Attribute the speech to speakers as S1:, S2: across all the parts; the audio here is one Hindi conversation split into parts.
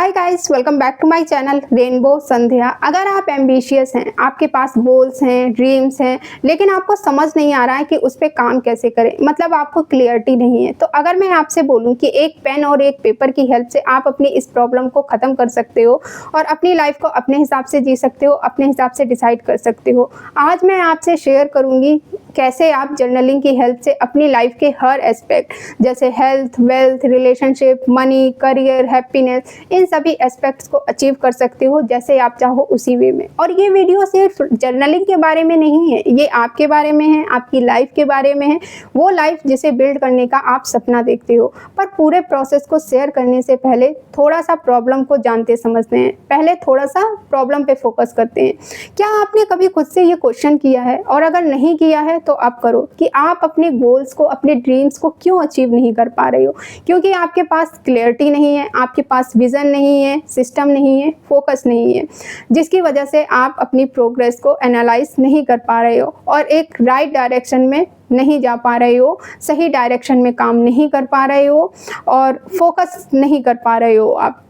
S1: Hi guys, welcome back to my channel rainbow Sandhya. अगर आप एम्बिशियस हैं, आपके पास गोल्स हैं, ड्रीम्स हैं, लेकिन आपको समझ नहीं आ रहा है कि उस पे काम कैसे करें, मतलब आपको क्लियरिटी नहीं है, तो अगर मैं आपसे बोलूं कि एक पेन और एक पेपर की हेल्प से आप अपनी इस प्रॉब्लम को ख़त्म कर सकते हो और अपनी लाइफ को अपने हिसाब से जी सकते हो, अपने हिसाब से डिसाइड कर सकते हो। आज मैं आपसे शेयर करूँगी कैसे आप जर्नलिंग की हेल्प से अपनी लाइफ के हर एस्पेक्ट जैसे health, wealth, relationship, money, career, happiness, इन सभी एस्पेक्ट्स को अचीव कर सकते हो जैसे आप चाहो उसी वे में। और ये वीडियो सिर्फ जर्नलिंग के बारे में नहीं है, ये आपके बारे में है, आपकी लाइफ के बारे में है, वो लाइफ जिसे बिल्ड करने का आप सपना देखते हो। पर पूरे प्रोसेस को शेयर करने से पहले थोड़ा सा प्रॉब्लम को जानते समझते हैं। पहले थोड़ा सा प्रॉब्लम पे फोकस करते हैं। क्या आपने कभी खुद से ये क्वेश्चन किया है, और अगर नहीं किया है तो आप करो, कि आप अपने गोल्स को, अपने ड्रीम्स को क्यों अचीव नहीं कर पा रहे हो? क्योंकि आपके पास क्लैरिटी नहीं है, आपके पास विजन नहीं है, सिस्टम नहीं है, फोकस नहीं है, जिसकी वजह से आप अपनी प्रोग्रेस को एनालाइज नहीं कर पा रहे हो और एक राइट डायरेक्शन में नहीं जा पा रहे हो, सही डायरेक्शन में काम नहीं कर पा रहे हो और फोकस नहीं कर पा रहे हो आप।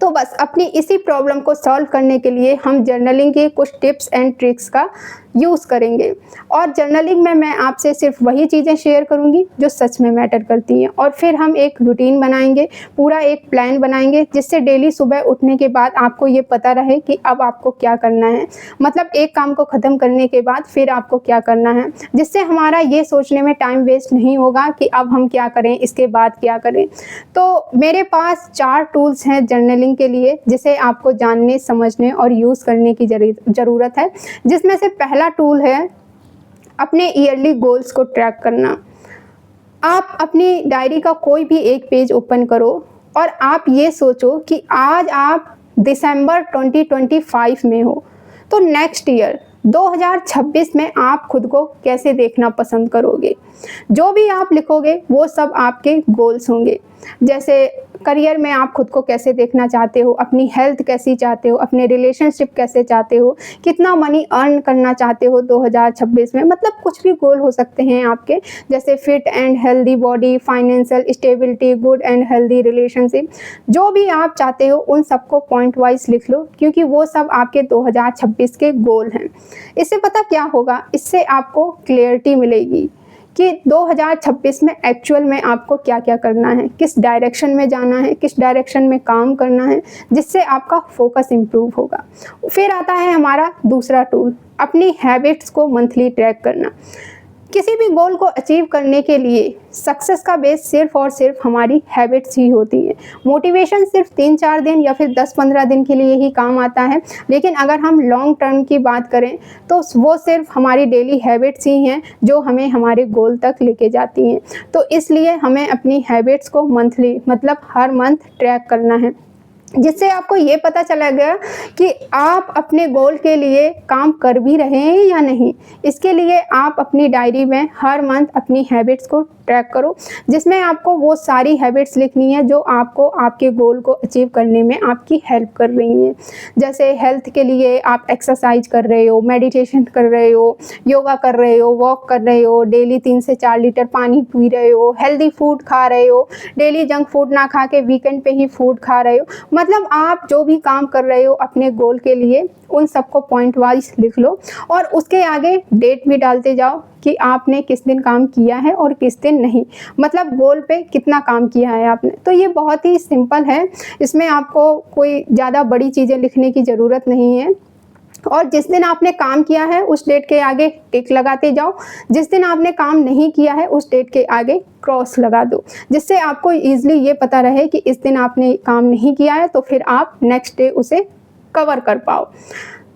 S1: तो बस अपनी इसी प्रॉब्लम को सॉल्व करने के लिए हम जर्नलिंग के कुछ टिप्स एंड ट्रिक्स का यूज़ करेंगे। और जर्नलिंग में मैं आपसे सिर्फ वही चीज़ें शेयर करूंगी जो सच में मैटर करती हैं। और फिर हम एक रूटीन बनाएंगे, पूरा एक प्लान बनाएंगे, जिससे डेली सुबह उठने के बाद आपको ये पता रहे कि अब आपको क्या करना है। मतलब एक काम को ख़त्म करने के बाद फिर आपको क्या करना है, जिससे हमारा ये सोचने में टाइम वेस्ट नहीं होगा कि अब हम क्या करें, इसके बाद क्या करें। तो मेरे पास 4 टूल्स हैं जर्नलिंग के लिए, जिसे आपको जानने, समझने और यूज़ करने की ज़रूरत है। जिसमें से पहला टूल है अपने ईयरली गोल्स को ट्रैक करना। आप अपनी डायरी का कोई भी एक पेज ओपन करो और आप ये सोचो कि आज आप दिसंबर 2025 में हो, तो नेक्स्ट ईयर 2026 में आप खुद को कैसे देखना पसंद करोगे। जो भी आप लिखोगे वो सब आपके गोल्स होंगे। जैसे करियर में आप खुद को कैसे देखना चाहते हो, अपनी हेल्थ कैसी चाहते हो, अपने रिलेशनशिप कैसे चाहते हो, कितना मनी अर्न करना चाहते हो 2026 में, मतलब कुछ भी गोल हो सकते हैं आपके, जैसे fit and healthy body, financial stability, good and healthy relationship. जो भी आप चाहते हो उन सबको पॉइंट वाइज लिख लो, क्योंकि वो सब आपके 2026 के गोल हैं। इससे पता क्या होगा, इससे आपको क्लियरिटी मिलेगी कि 2026 में एक्चुअल में आपको क्या क्या करना है, किस डायरेक्शन में जाना है, किस डायरेक्शन में काम करना है, जिससे आपका फोकस इम्प्रूव होगा। फिर आता है हमारा दूसरा टूल, अपनी हैबिट्स को मंथली ट्रैक करना। किसी भी गोल को अचीव करने के लिए सक्सेस का बेस सिर्फ और सिर्फ हमारी हैबिट्स ही होती है। मोटिवेशन सिर्फ 3-4 दिन या फिर 10-15 दिन के लिए ही काम आता है, लेकिन अगर हम लॉन्ग टर्म की बात करें तो वो सिर्फ हमारी डेली हैबिट्स ही हैं जो हमें हमारे गोल तक लेके जाती हैं। तो इसलिए हमें अपनी हैबिट्स को मंथली, मतलब हर मंथ ट्रैक करना है, जिससे आपको ये पता चला गया कि आप अपने गोल के लिए काम कर भी रहे हैं या नहीं। इसके लिए आप अपनी डायरी में हर मंथ अपनी हैबिट्स को ट्रैक करो, जिसमें आपको वो सारी हैबिट्स लिखनी है जो आपको आपके गोल को अचीव करने में आपकी हेल्प कर रही हैं। जैसे हेल्थ के लिए आप एक्सरसाइज कर रहे हो, मेडिटेशन कर रहे हो, योगा कर रहे हो, वॉक कर रहे हो, डेली 3 से 4 लीटर पानी पी रहे हो, हेल्दी फूड खा रहे हो, डेली जंक फूड ना खा के वीकेंड पे ही फूड खा रहे हो। मतलब आप जो भी काम कर रहे हो अपने गोल के लिए, उन सबको पॉइंट वाइज लिख लो और उसके आगे डेट भी डालते जाओ कि आपने किस दिन काम किया है और किस दिन नहीं, मतलब गोल पे कितना काम किया है आपने। तो ये बहुत ही सिंपल है, इसमें आपको कोई ज़्यादा बड़ी चीज़ें लिखने की ज़रूरत नहीं है। और जिस दिन आपने काम किया है उस डेट के आगे टिक लगाते जाओ, जिस दिन आपने काम नहीं किया है उस डेट के आगे क्रॉस लगा दो, जिससे आपको ईजिली ये पता रहे कि इस दिन आपने काम नहीं किया है, तो फिर आप नेक्स्ट डे उसे कवर कर पाओ।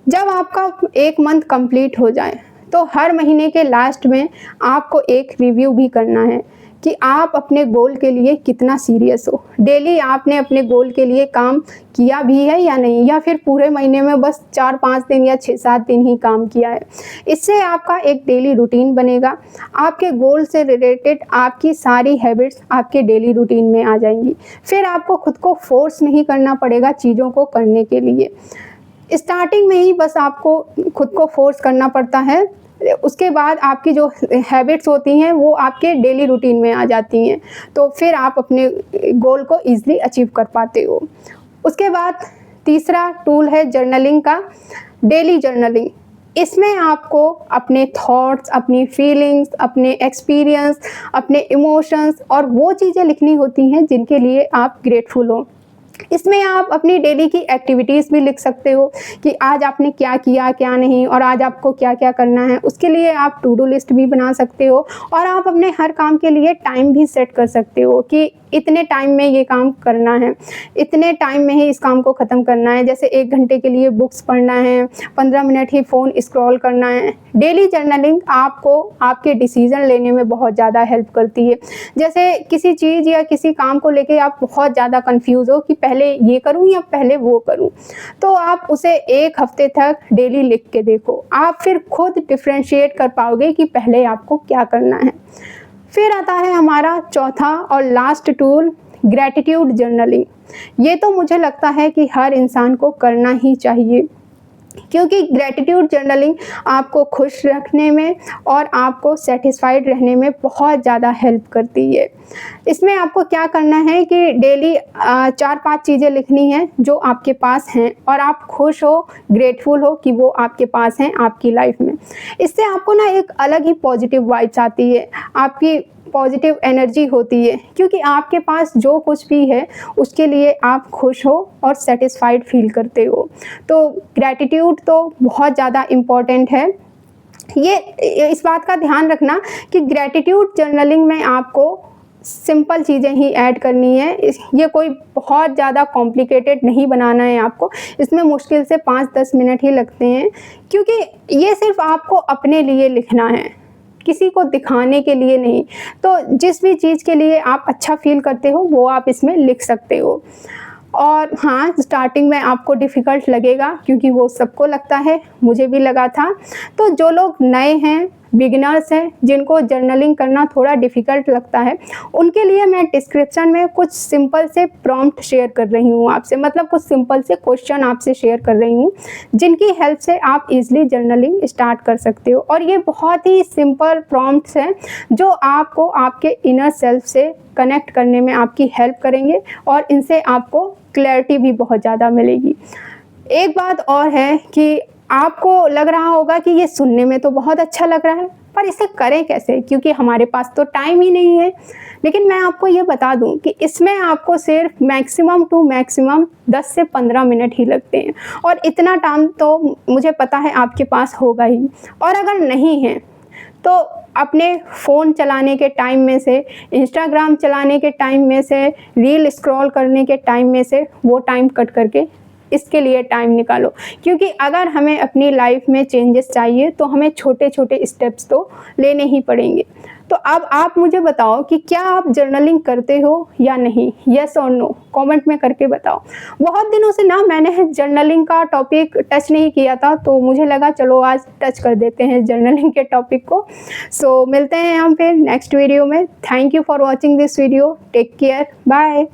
S1: जब आपका एक मंथ कंप्लीट हो जाए तो हर महीने के लास्ट में आपको एक रिव्यू भी करना है कि आप अपने गोल के लिए कितना सीरियस हो। डेली आपने अपने गोल के लिए काम किया भी है या नहीं, या फिर पूरे महीने में बस 4-5 दिन या 6-7 दिन ही काम किया है। इससे आपका एक डेली रूटीन बनेगा। आपके गोल से रिलेटेड आपकी सारी हैबिट्स आपके डेली रूटीन में आ जाएंगी। फिर आपको खुद को फोर्स नहीं करना पड़ेगा चीज़ों को करने के लिए। स्टार्टिंग में ही बस आपको खुद को फोर्स करना पड़ता है, उसके बाद आपकी जो हैबिट्स होती हैं वो आपके डेली रूटीन में आ जाती हैं, तो फिर आप अपने गोल को ईज़िली अचीव कर पाते हो। उसके बाद तीसरा टूल है जर्नलिंग का, डेली जर्नलिंग। इसमें आपको अपने थॉट्स, अपनी फीलिंग्स, अपने एक्सपीरियंस, अपने इमोशंस और वो चीज़ें लिखनी होती हैं जिनके लिए आप ग्रेटफुल हो। इसमें आप अपनी डेली की एक्टिविटीज़ भी लिख सकते हो कि आज आपने क्या किया, क्या नहीं, और आज आपको क्या-क्या करना है। उसके लिए आप टू डू लिस्ट भी बना सकते हो और आप अपने हर काम के लिए टाइम भी सेट कर सकते हो कि इतने टाइम में ये काम करना है, इतने टाइम में ही इस काम को ख़त्म करना है। जैसे 1 घंटे के लिए बुक्स पढ़ना है, 15 मिनट ही फ़ोन स्क्रॉल करना है। डेली जर्नलिंग आपको आपके डिसीज़न लेने में बहुत ज़्यादा हेल्प करती है। जैसे किसी चीज़ या किसी काम को लेके आप बहुत ज़्यादा कन्फ्यूज़ हो कि पहले ये करूँ या पहले वो करूँ, तो आप उसे 1 हफ़्ते तक डेली लिख के देखो। आप फिर खुद डिफ़रेंशिएट कर पाओगे कि पहले आपको क्या करना है। फिर आता है हमारा चौथा और लास्ट टूल, ग्रैटिट्यूड जर्नलिंग। ये तो मुझे लगता है कि हर इंसान को करना ही चाहिए, क्योंकि ग्रैटिट्यूड जर्नलिंग आपको खुश रखने में और आपको सैटिस्फाइड रहने में बहुत ज़्यादा हेल्प करती है। इसमें आपको क्या करना है कि डेली 4-5 चीज़ें लिखनी हैं जो आपके पास हैं और आप खुश हो, ग्रेटफुल हो कि वो आपके पास हैं आपकी लाइफ में। इससे आपको ना एक अलग ही पॉजिटिव वाइब्स आती है, आपकी पॉजिटिव एनर्जी होती है, क्योंकि आपके पास जो कुछ भी है उसके लिए आप खुश हो और सैटिस्फाइड फील करते हो। तो ग्रैटिट्यूड तो बहुत ज़्यादा इम्पॉर्टेंट है। ये इस बात का ध्यान रखना कि ग्रैटिट्यूड जर्नलिंग में आपको सिंपल चीज़ें ही ऐड करनी है। ये कोई बहुत ज़्यादा कॉम्प्लिकेटेड नहीं बनाना है आपको। इसमें मुश्किल से 5-10 मिनट ही लगते हैं, क्योंकि ये सिर्फ़ आपको अपने लिए लिखना है, किसी को दिखाने के लिए नहीं। तो जिस भी चीज़ के लिए आप अच्छा फ़ील करते हो वो आप इसमें लिख सकते हो। और हाँ, स्टार्टिंग में आपको डिफ़िकल्ट लगेगा, क्योंकि वो सबको लगता है, मुझे भी लगा था। तो जो लोग नए हैं, बिगिनर्स हैं, जिनको जर्नलिंग करना थोड़ा डिफ़िकल्ट लगता है, उनके लिए मैं डिस्क्रिप्शन में कुछ सिंपल से प्रॉम्प्ट शेयर कर रही हूँ आपसे, मतलब कुछ सिंपल से क्वेश्चन आपसे शेयर कर रही हूँ, जिनकी हेल्प से आप ईज़िली जर्नलिंग स्टार्ट कर सकते हो। और ये बहुत ही सिंपल प्रॉम्प्ट्स हैं जो आपको आपके इनर सेल्फ से कनेक्ट करने में आपकी हेल्प करेंगे और इनसे आपको क्लैरिटी भी बहुत ज़्यादा मिलेगी। एक बात और है कि आपको लग रहा होगा कि ये सुनने में तो बहुत अच्छा लग रहा है, पर इसे करें कैसे, क्योंकि हमारे पास तो टाइम ही नहीं है। लेकिन मैं आपको ये बता दूं कि इसमें आपको सिर्फ मैक्सिमम टू मैक्सिमम 10 से 15 मिनट ही लगते हैं, और इतना टाइम तो मुझे पता है आपके पास होगा ही। और अगर नहीं है तो अपने फ़ोन चलाने के टाइम में से, इंस्टाग्राम चलाने के टाइम में से, रील स्क्रॉल करने के टाइम में से वो टाइम कट करके इसके लिए टाइम निकालो। क्योंकि अगर हमें अपनी लाइफ में चेंजेस चाहिए तो हमें छोटे-छोटे स्टेप्स तो लेने ही पड़ेंगे। तो अब आप मुझे बताओ कि क्या आप जर्नलिंग करते हो या नहीं? येस और नो कमेंट में करके बताओ। बहुत दिनों से ना मैंने जर्नलिंग का टॉपिक टच नहीं किया था, तो मुझे लगा चलो आज टच कर देते हैं जर्नलिंग के टॉपिक को। सो मिलते हैं हम फिर नेक्स्ट वीडियो में। Thank you for watching this video. Take care, bye.